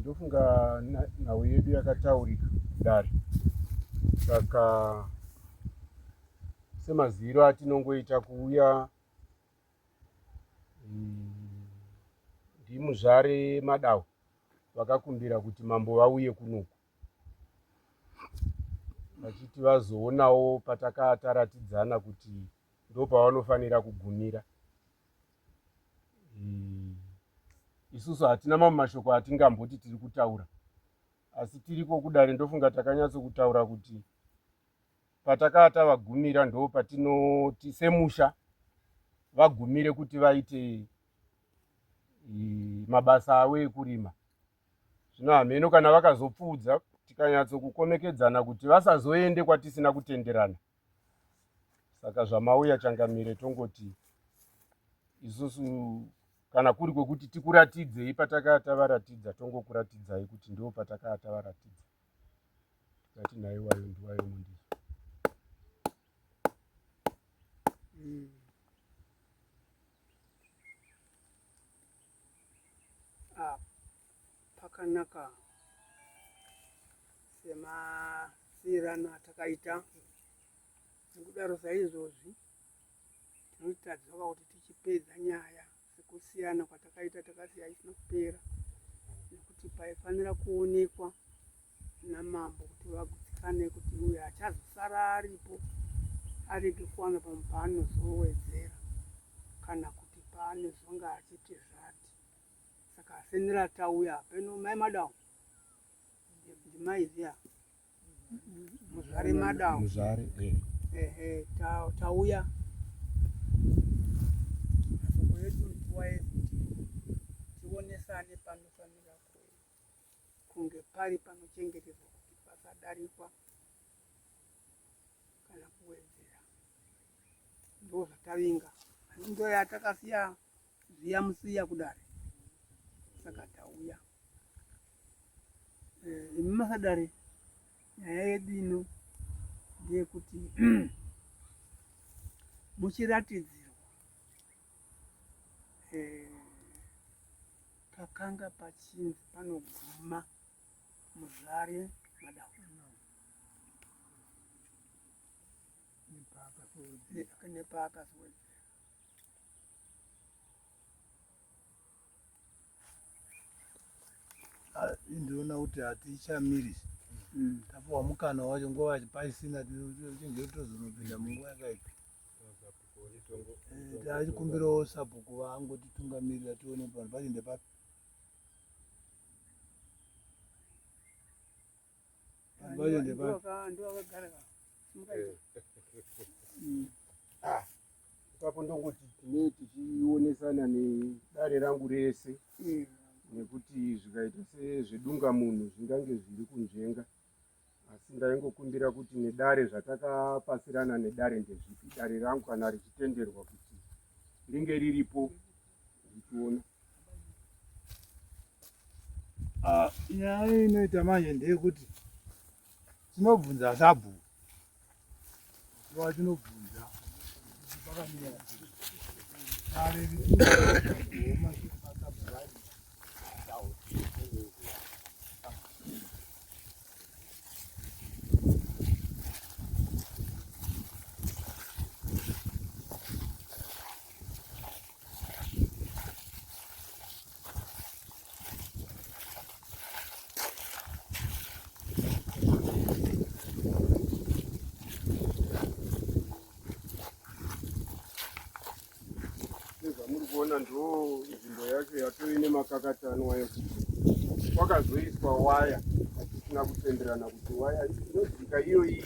ndofunga nhau yedu yakataurika kudare. Saka semaziro atinongoita kuuya ndimuzvare Madau vakakumbira kuti mambo vauye kunoku vachiti vazoonawo patakataratidzana kuti ndo pavanofanira kugumira. Isusu hatina mamwe mashoko atingamboti tiri kutaura, asi tiriko kudare ndofunga takanyatsokutaura kuti patakata vagumira ndo patinoti semusha vagumire kuti vaite mabasa avo ekurima. Zvino hameno kana vakazopfuudza tikanyatsokukomekedzana kuti vasazoende kwatisina kutenderana. Saka zvamauya changamire tongoti isusu kana kuri kwekuti tikuratidzei patakata varatidza tongokuratidzai kuti ndo patakata varatidza. Tikati naiwayo ndiwayo mundi. Pakanaka semasirano atakaita nekudaro saizvozvi tinotadzwa kuti tichipedza nyaya sekusiyana kwatakaita takasiya isina kupera, nekuti paifanira kuonekwa namambo kuti vagutsikane kuti uyu achazosara aripo arege kuwana pamwe paanozowedzera kana kuti paanozonga achiti zvati. Saka senera tauya peno mai Madau ndimaiziya muzvare Madau tauya masoko edu tionesane panofanira kunge pari panochengetedzwa kuti pasadarikwa kana kuwedzera. Ndo zvatavinga ndo yatakasiya ziya musiya kudare. Saka tauya imi masadare nyaya yedu ino ndeyekuti muchiratidzirwa pakanga pachinzi panoguma muzvare Madau nepaakazowedzera. Ndinoona kuti hatichamiri tapuwa mukana wacho nguva paisina tinge tozonopinda munguva yakaipa. Tachikumbirawo sabhuku vangotitungamirira tione panhu pachinde papi. Ipapo ndongoti tine tichionesana nedare rangu rese nekuti zvikaita sezvedungamunhu zvingange zviri kunzvenga, asi ndaingokumbira kuti nedare zvatakapasirana nedare ndezvipi. Dare rangu kana richitenderwa kuti ringe riripo richiona. Nyaya inoita manje ndeyekuti tinobvunza sabhuku nguva tinobvunza pakamira dare richioma muri kuona ndo nzvimbo yacho yatoine makakatanwa ekuti kwakazoiswa waya hatisina kutenderana kuti waya inodzika iyoyi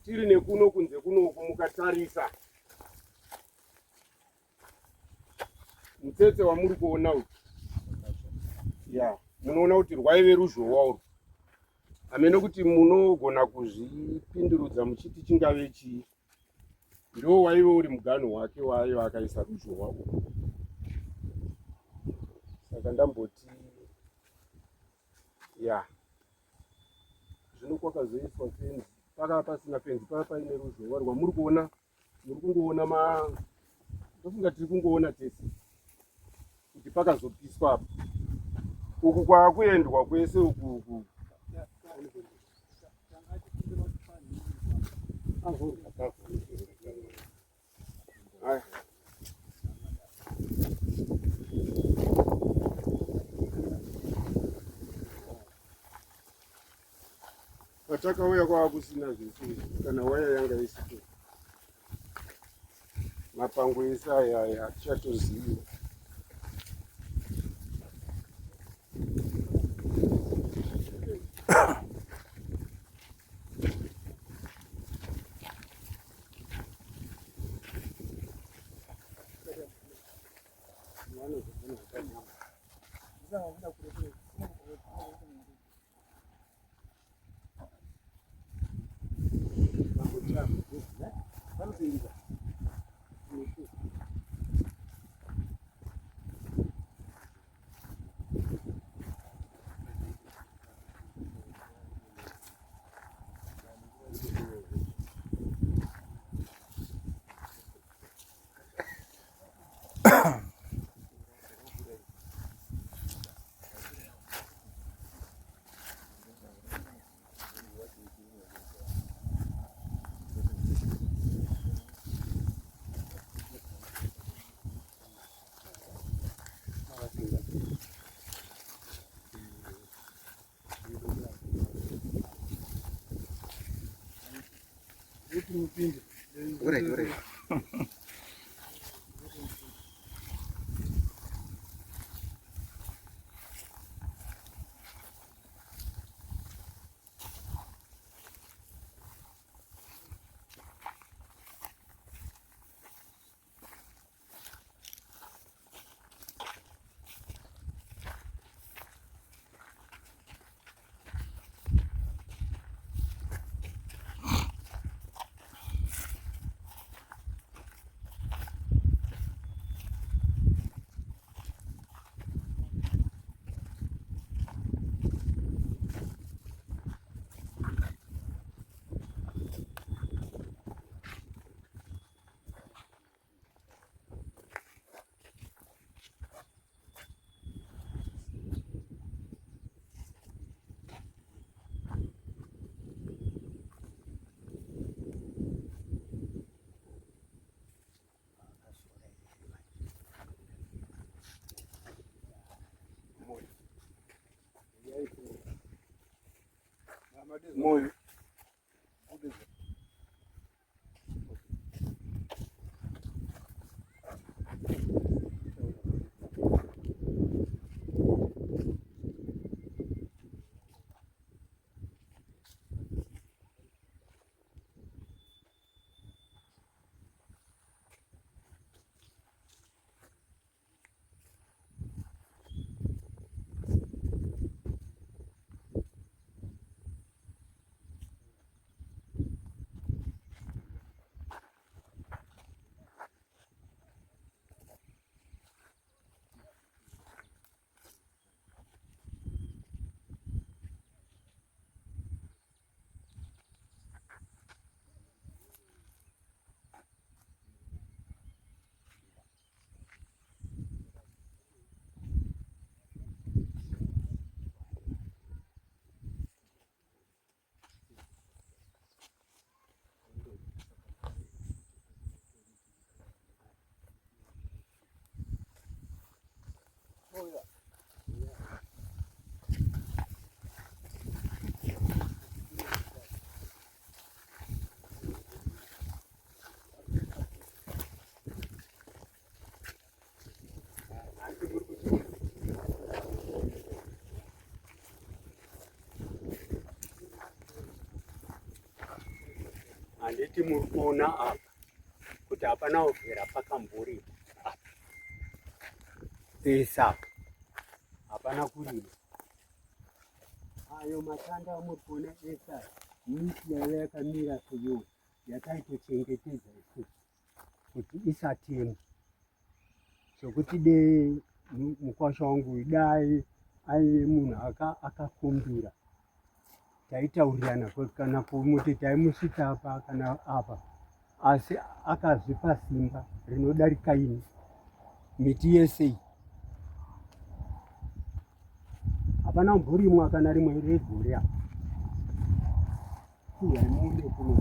tiri nekuno kunze kunoku mukatarisa mutsetse wamuri kuona uyu munoona kuti rwaive ruzhowa urwu. Hamene kuti munogona kuzvipindurudza muchiti chingave chii. Ndo waive uri muganhu wake wayo akaisa ruzhowa urwu. Saka ndamboti zvino kwakazoiswa fenzi pakava pasina fenzi pava paine ruzhowa rwamuri kuona. Muri kungoona ndofunga tiri kungoona tese kuti pakazopiswa apa uku kwakuendwa kwese uku patakauya kwaakusina zvese kana waya yanga isipo mapango ese aya atichatoziva. Ure. Moyo handiti muri kuona apa kuti hapana uvhera pakamburi apa pesa hapana kurima. Ayo matanda amuri kuona esa miti yaiva yakamira seyo yakaitochengetedza kuti isatemwe, zvokuti dei mukwasha wangu dai aive munhu akakumbira taitaurirana kana kumuti taimusvika apa kana apa, asi akazvipa simba rinodarika ini miti yese iyi. hapana mburimwa kana rimwe redzoria iyaimuri kuno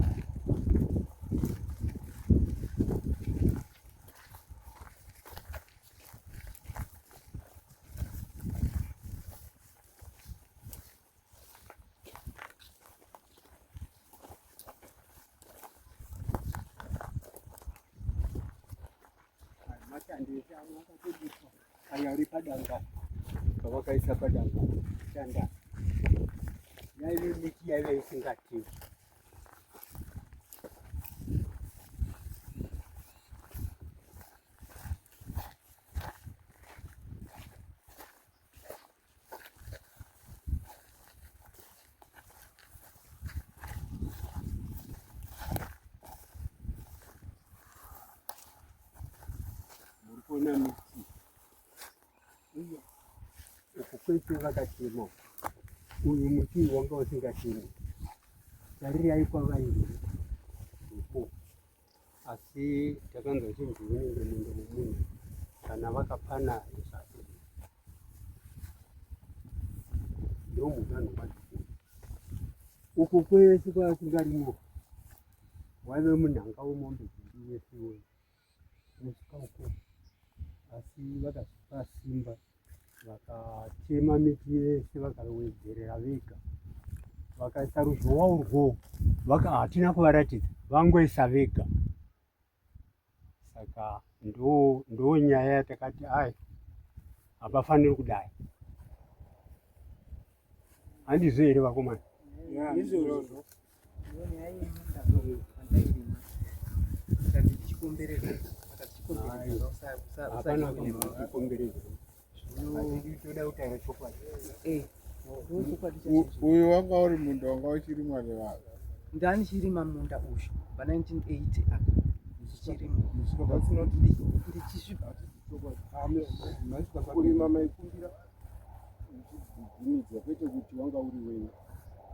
aya uri padanga pavakaisa padanga shanda yaive miti yaiva isingatiwi muri kuona miti uku kwese vakatema uyu muti wanga usingatemi taririai kwavairi uko asi takanzwa chinhu unenge mundo wemunhu kana vakapana zasi ndo muganhu wacho uku kwese kwakungarimo waive munhanga wemombe dziri wesiwe musika uko asi vakazvipa simba vakatema miti yese vakawedzerera vega vakaisa ruzhowa urwo hatina kuvaratidza vangoisa vega saka ndo nyaya yatakati ai hapafaniri kudai handizvo here vakomana izvozvo hapana kukombereza toda kutaura chokwadi uyu wanga uri munda wanga uchirimwa nevanhu ndani chirima munda uyu pa1980 apa kurima maikumbira uchibvumidza kwete kuti wanga uri wenyu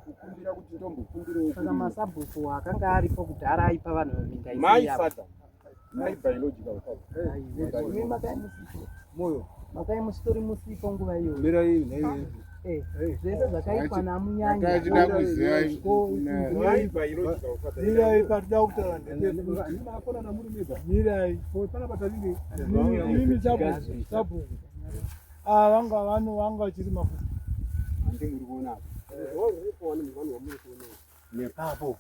kukumbira kuti ndombokumbirawo saka masabhuku akanga aripo kudhara aipa vanhu minda my father my biological father moyo makai musitori musipo nguva iyo zvese zvakaitwa Akachida kuziva my biological father mirai patida kutaura ndekona namuri mega mirai panapa tarire mimi sabhuku vanga vanhu vanga vachirima futi handi muri kuona nepapo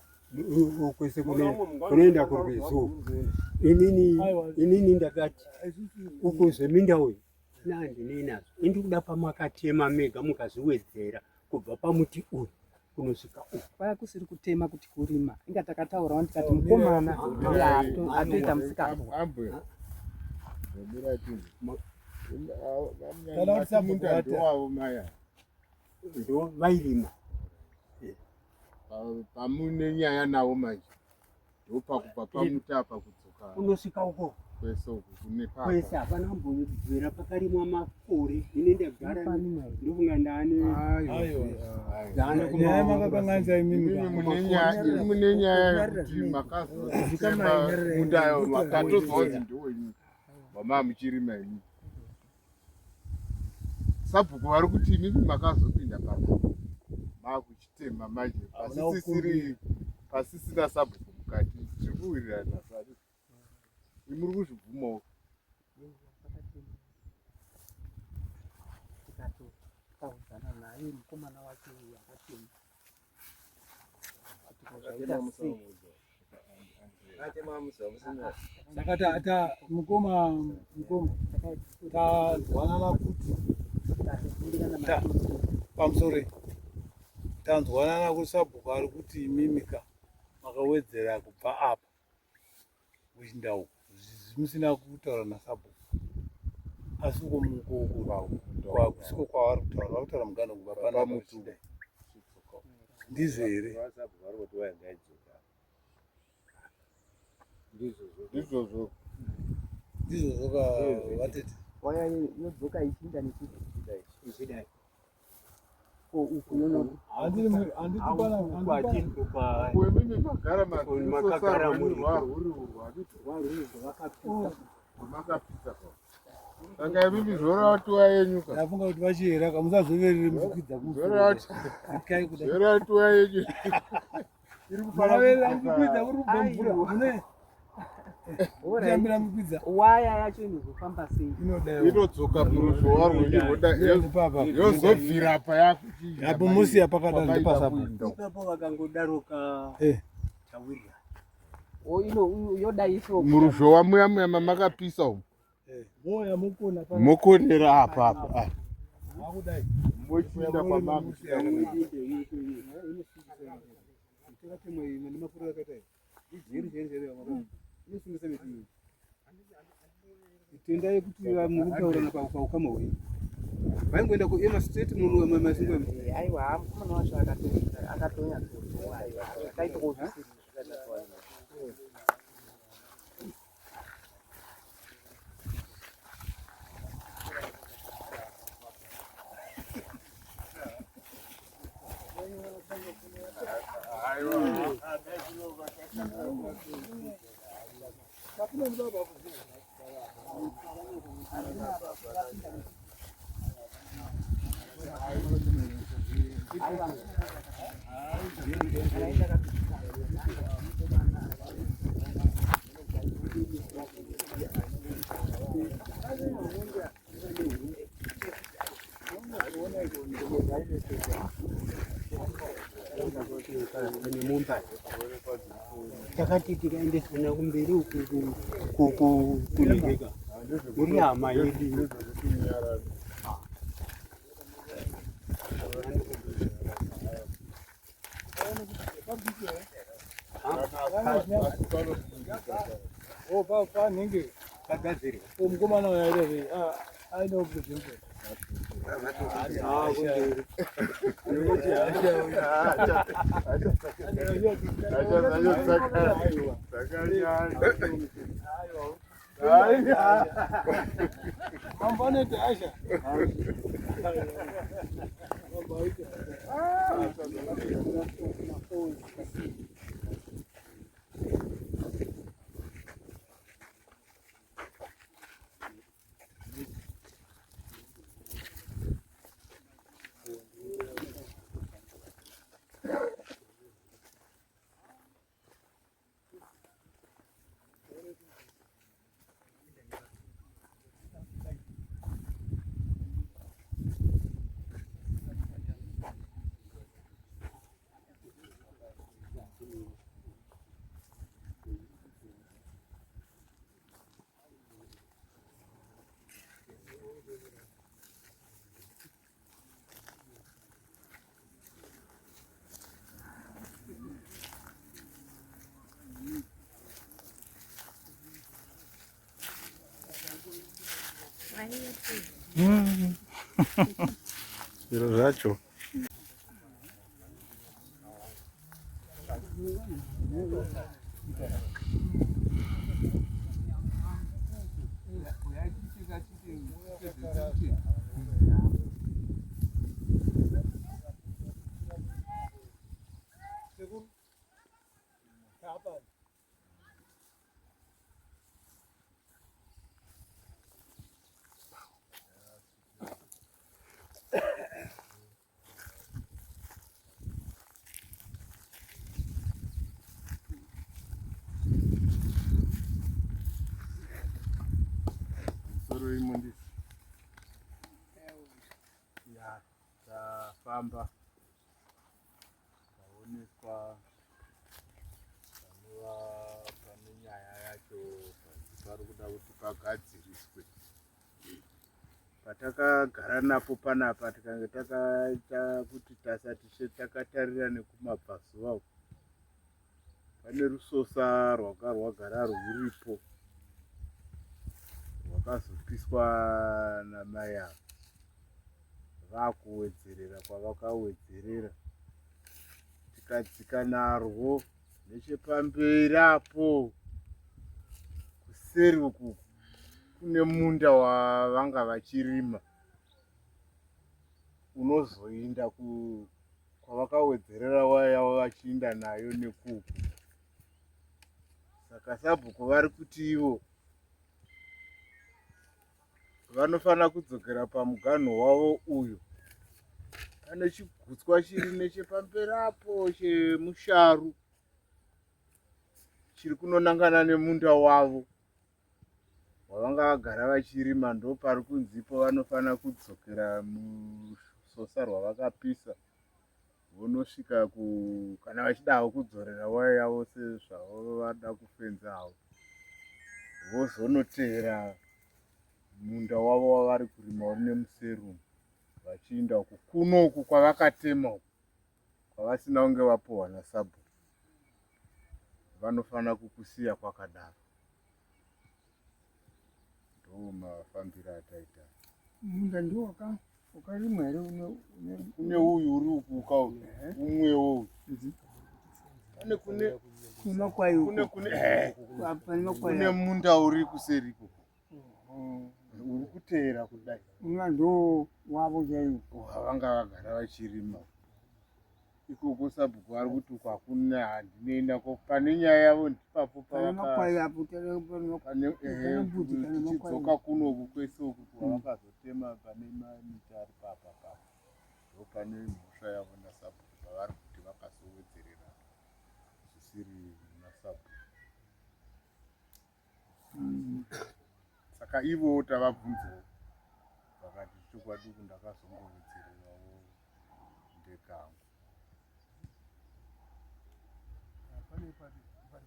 kwese kunoenda kurwezo inini ndakati uko zveminda uyu nandinenazvo indikuda pamakatema mega mukazviwedzera kubva pamuti uyu kunosvika uku kwaya kusiri kutema kuti kurima inga takataurawo ndikati mukomana atoita musikabwa ndowavo maya ndo vairima pamune nyaya navo manje ndopakubva pamuti apa kudzoka kunosvika uko kwese uku kune kwese hapana kumbobvira pakarimwa makore ine ndagara ndokunga ndane makakanganisa imimi mune nyaya yekuti makazotema mundayo makatozonzi ndowenyu wama muchirima ini sabhuku vari kuti imimi makazopinda pano makuchitema manje pasisina sabhuku mukati tiri kuwirirana sari imuri kuzvibvumawo tikatotaudzana naye mukomana wacho uyu akatema saka mukoma tanzwanana kuti pamusoro tanzwanana kuti sabhuku ari kuti mimika makawedzera kubva apa kuchinda uku zvimusina kutaura nasabhuku asi kusiko kwavari kutaura vari kutaura mugano kubva panamutuda ndizvo here ndizvozvo vatete waya yodzoka ichinda ichidai wemimi magara makagara muri makapisa Saka mimi zvoratuwa yenyu ka. Ndafunga kuti vachiyera kamusazoverere muchikwidza Zvoratuwa yenyu. kumaverera muchikwidza kuri kubva mvura mune kuyambira muchikwidza waya yacho inozofamba sei Inodzoka kuruzhowa rwenyu yozobvira pa yakuti. apo musiya pakada ndipasapo ipapo vakangodaroka tawirira yodaiswa Muruzhowa muya mamakapisa umu. moya mukona Mokonera apa. akudai Mochinda pamama. tenda yekuti mukutaurana paukama hwenyu vaingoenda kuemastate muno masingo aiwa mukomana wacho akatonya takati tikaendesana kumberi uku kunibeka muri hama yedu panenge kagadzirwa mukomana wayaireve aine uprezento amfanete asha Zviro zvacho. Tafamba taoneswa panova pane nyaya yacho pari kuda kuti pagadziriswe. Patakagara napo panapa tikange takaita kuti tasati takatarira nekumabvazuva uko pane rusosa rwagara rwuripo rwakazopiswa namai avo vakuwedzerera kwavakawedzerera tikadzika narwo nechepamberi apo kuseri uku kune munda wavanga vachirima unozoinda kwavakawedzerera waya vachiinda nayo nekuku. Saka sabhuku vari kuti ivo vanofanira kudzokera pamuganho wavo uyu. Pane chigutswa chiri nechepamberapo chemusharu chiri kunonangana nemunda wavo wavanga vagara vachirima. Ndo pari kunzipo vanofanira kudzokera musosa rwavakapisa vonosvika kana vachidavo kudzorera waya yavo sezvavo vada kufenza havo, vozonotera munda wavo wavari kurima uri nemuserumu vachienda uku kunoku kwavakatema uku kwavasina kunge vapuhwa nasabhu. Vanofanira kukusiya kwakadaro. Ndo mafambiro ataita. Munda ndio wakarimwa here Kune uyu uri ukuka umwewo uyu. Pane kune munda uri kuseriko uri kuteera kudai. ndo wavo chaiko Wavanga vagara vachirima ikoko. Sabhuku ari kuti uku hakuna handinoenda ko. Pane nyaya yavo ndipapo tichidzoka kunoku kwese uku kwavakazotema pane miti ari papapa. Ndo pane mhosva yavo nasabhuku pavari kuti vakasowedzerera zvisiri nasabhuku. Saka ivowo tavabvunzawo vakati chokwadi uku ndakazongowedzererawo ndekangu.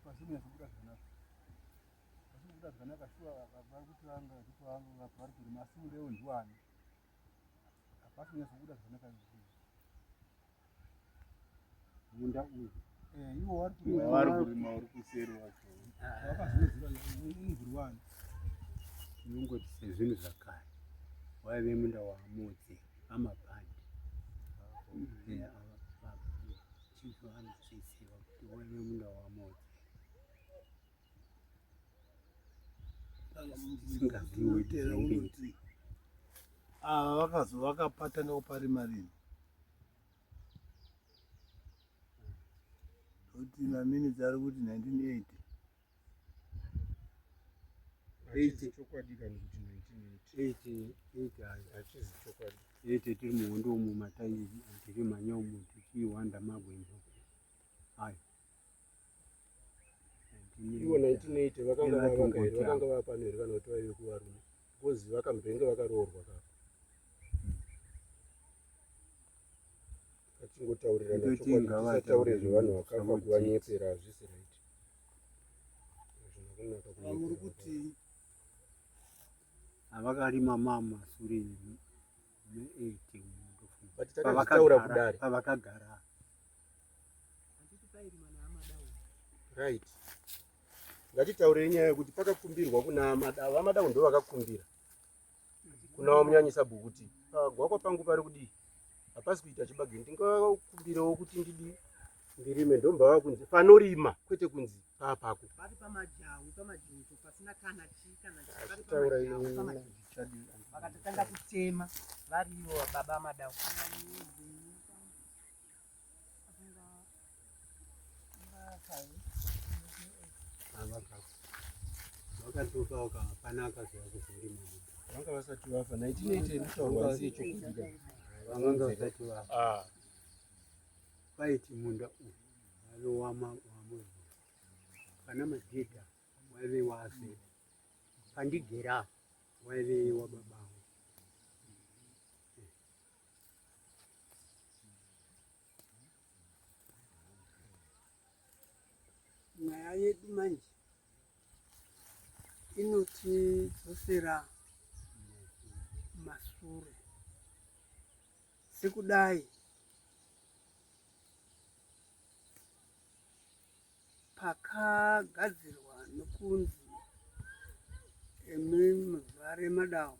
pasina zvekuda zvakanaka shuwa vari kuti vari kurima asi mundewo ndiwani hapasina zvekuda zvakanaka munda uyu iwo Vari kurima uri kuseri wacho vakazviriwani inongoti sezvinhu zvakare waive munda waamodzi amabhandi chizoanozvisiva kuti waive munda waamodzi tisingazivi zvembiti. ava vakapata neoparima rini kuti maminitsi ari kuti 1980 hachizi chokwadi. 80 tiri muhondo umu matairi tiri manya umu tichihwanda magwenzi ayo Ivo 1980 vakanga vavaka here, vakanga vapano here kana kuti vaive kuvarume kozi vakambenge vakaroorwa kapa. Ngachingotaurirana chokwadi, tisataure zvevanhu vakafa kuvanyepera hazvisi raiti. muri kuti avakarima mamasure me80 But takazvitaura kudare. pavakagara Right. Ngatitaurei nyaya yekuti pakakumbirwa kuna Amadau. Amadau ndo vakakumbira kuna munyanyisa bhukuti gwakwa pangu pari kudii hapasi kuita chibage, ndingakumbirawo kuti ndirime. Ndombava kunzi panorima kwete kunzi papako Pari pamajau pamajuto pasina kana chikana taura vakatotanga kutema varivo baba Amadau. vakatoka vakapanaka zvavakuzorima vanga vasati vafa 1980 nitaurwa sei chokudika vanga vasati vafa paiti munda uyu waive wamurwa pana madhedha waive wase pandigera waive wababangu. Nyaya yedu manje inotidzosera mashure sekudai pakagadzirwa nokunzi muvhare Madau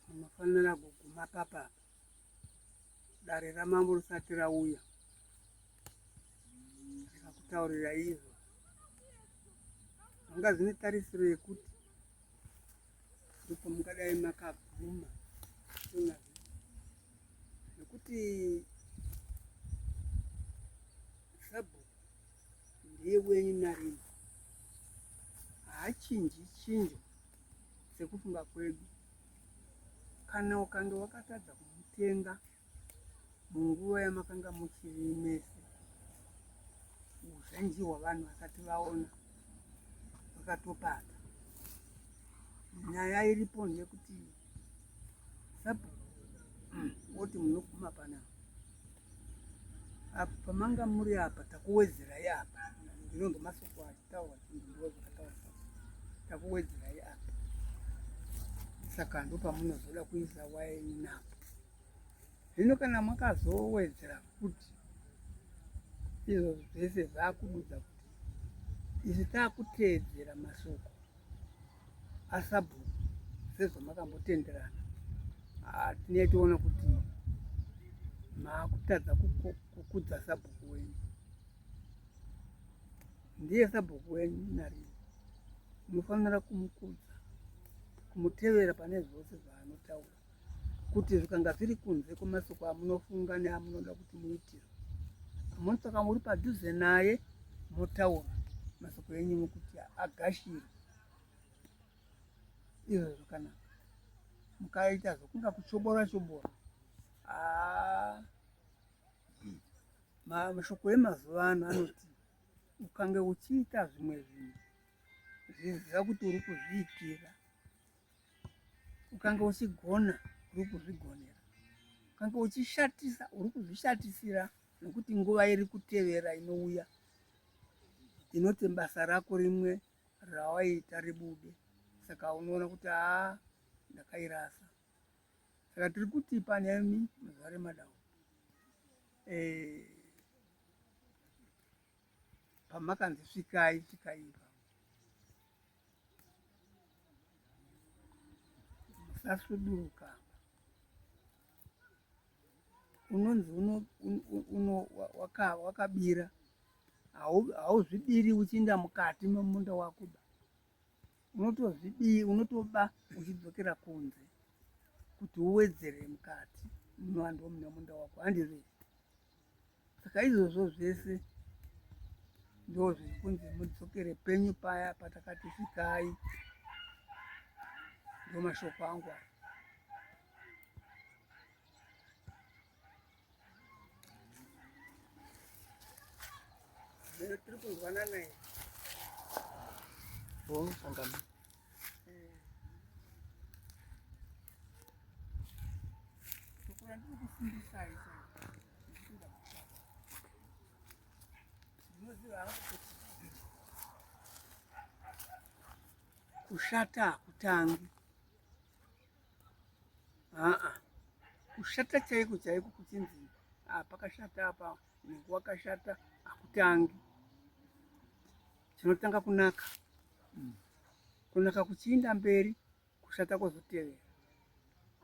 munofanira kuguma papapa dare ramambo risati rauya. Rikakutaurira izvo vanga zvine tarisiro yekuti ndipo mungadai makaguma nekuti sabhuku ndiye wenyu narima haachinji chinjo sekufunga kwedu, kana ukange wakatadza kumutenga munguva yamakanga muchiri mese, uzhinji hwavanhu vasati vaona vakatopata. Nyaya iripo ndeyekuti sabhuku woti munoguma panapa apa pamanga muri apa takuwedzerai apa, ndinonge masoko achitaura ndo zvakataura takuwedzerai apa, saka ndo pamunozoda kuisa waini napo. Zvino kana makazowedzera kuti izvo zvese zvakududza kuti isi takuteedzera masoko asabhuku sezvamakambotenderana, tinee tiona kuti maakutadza kukudza sabhuku wenyu. Ndiye sabhuku wenyu narini, munofanira kumukudza, kumutevera pane zvose zvaanotaura, kuti zvikanga zviri kunze kwemasoko amunofunga neamunoda kuti muitire, amunotsvaka muri padhuze naye motaura masoko enyu mukuti agashire. Izvo zvakanaka. Mukaita zvokunga kuchobora chobora, mashoko emazuva ano anoti ukange uchiita zvimwe zvinhu zviziva kuti uri kuzviitira, ukange uchigona uri kuzvigonera, ukange uchishatisa uri kuzvishatisira, nekuti nguva iri kutevera inouya inoti basa rako rimwe rawaita ribude, saka unoona kuti ndakairasa. Saka tiri kuti panemi muzuva remadau, pamakanzi svikai svikaipa, musasvuduruka. Unonzi wakabira, hauzvibiri uchiinda mukati memunda wakuba, unotoba uchidzokera kunze kuti uwedzere mukati munowando mune munda wako, handizvo? Saka izvozvo zvese ndo zviri kunzi mudzokere penyu paya patakati svikai. Ndo mashoko angu aya. Tiri kunzwanana here? Sangana. Shokora ndiri kufundisai ndinoziva hangu kuti kushata hakutangi. Kushata chaiko chaiko kuchinzi pakashata apa nenge wakashata hakutangi. Chinotanga kunaka, kunaka kuchiinda mberi, kushata kwozotevera.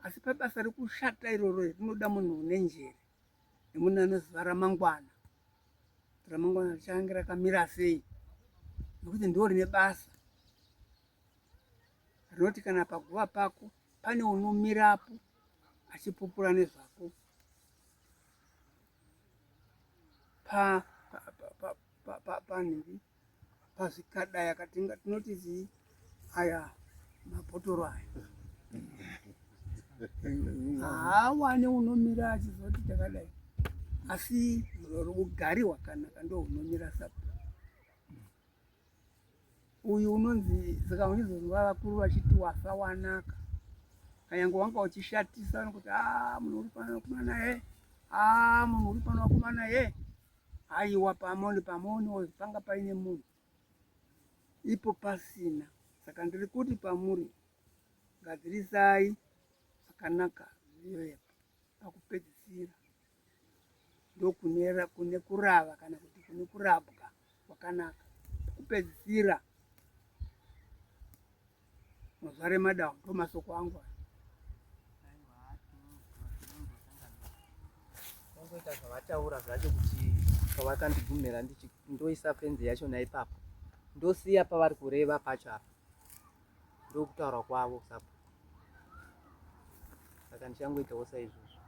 Asi pabasa rekushata iroro rinoda munhu une njere nemunhu anoziva ramangwana, ramangwana richange rakamira sei, nekuti ndo rine basa rinoti kana paguva pako pane unomirapo achipupura nezvako panhingi pazvikadaya tinoti aya mabhotoro aya hawane unomira achizoti takadai, asi ugari hwakanaka ndo hunomira sapo. Uyu unonzi saka unizonzwa vakuru vachiti wafa wanaka, kanyange wanga uchishatisa nokuti munhu uri pano wakumana he, munhu uri pano wakumana he, haiwa pamoni wozvipanga paine munhu ipo pasina. Saka ndiri kuti pamuri gadzirisai zvakanaka zvivepo. Pakupedzisira ndo kune kurava kana kuti kune kurapwa kwakanaka. Pakupedzisira muzuva remadau ndo masoko angu aya. Vangoita zvavataura zvacho kuti pavakandigumira ndoisa fenzi yachona ipapo, ndosiya pavari kureva pacho apa, ndokutaura kwavo sapo. Saka ndichangoitawo saizvozvo.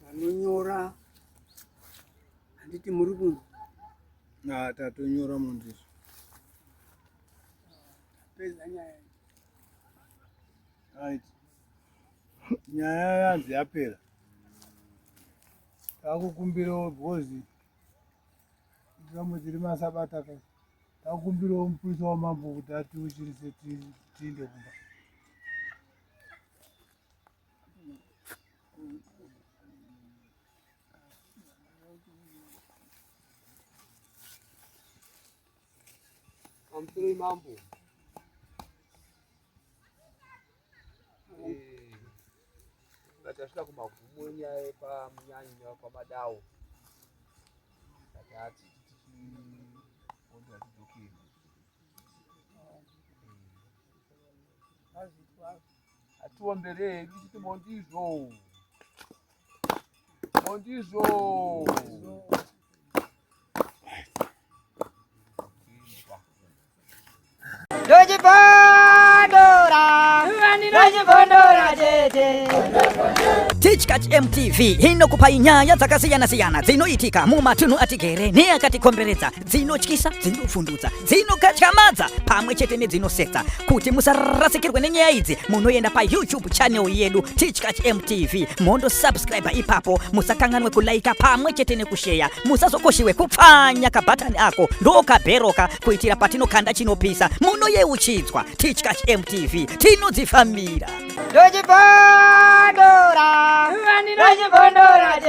Vanonyora handiti muri kunzwa, tatonyora mundizvo pedza nyaya right nyaya yanzi yapera takukumbirawo bhozi ikamwe masabata kai takukumbirawo muprista wamambo kuti atiuchirise tiinde kumba Amtiri mambo. Ngatashika kumagumo nyaya pamunyanyi pamadawo. Tatati ondo atidokeni. Atuombere kuti mondizvo. Mondizvo. Teachcat MTV inokupa inyaya dzakasiyana-siyana dzinoitika mumatunhu atigere neakatikomberedza, dzinotyisa, dzinofundutsa, dzinokatyamadza pamwe chete nedzinosetsa. Kuti musarasikirwe nenyaya idzi, munoenda pa YouTube channel yedu Teachcat MTV, mondo subscribe ipapo, musakanganwe kulaika pamwe chete nekushare, musazokoshiwe kupfanya kabhatani ako ndokabheroka kuitira patinokanda chinopisa munoyeuchidzwa. Teachcat MTV tinodzifambira. Dojibondora, dojibondora,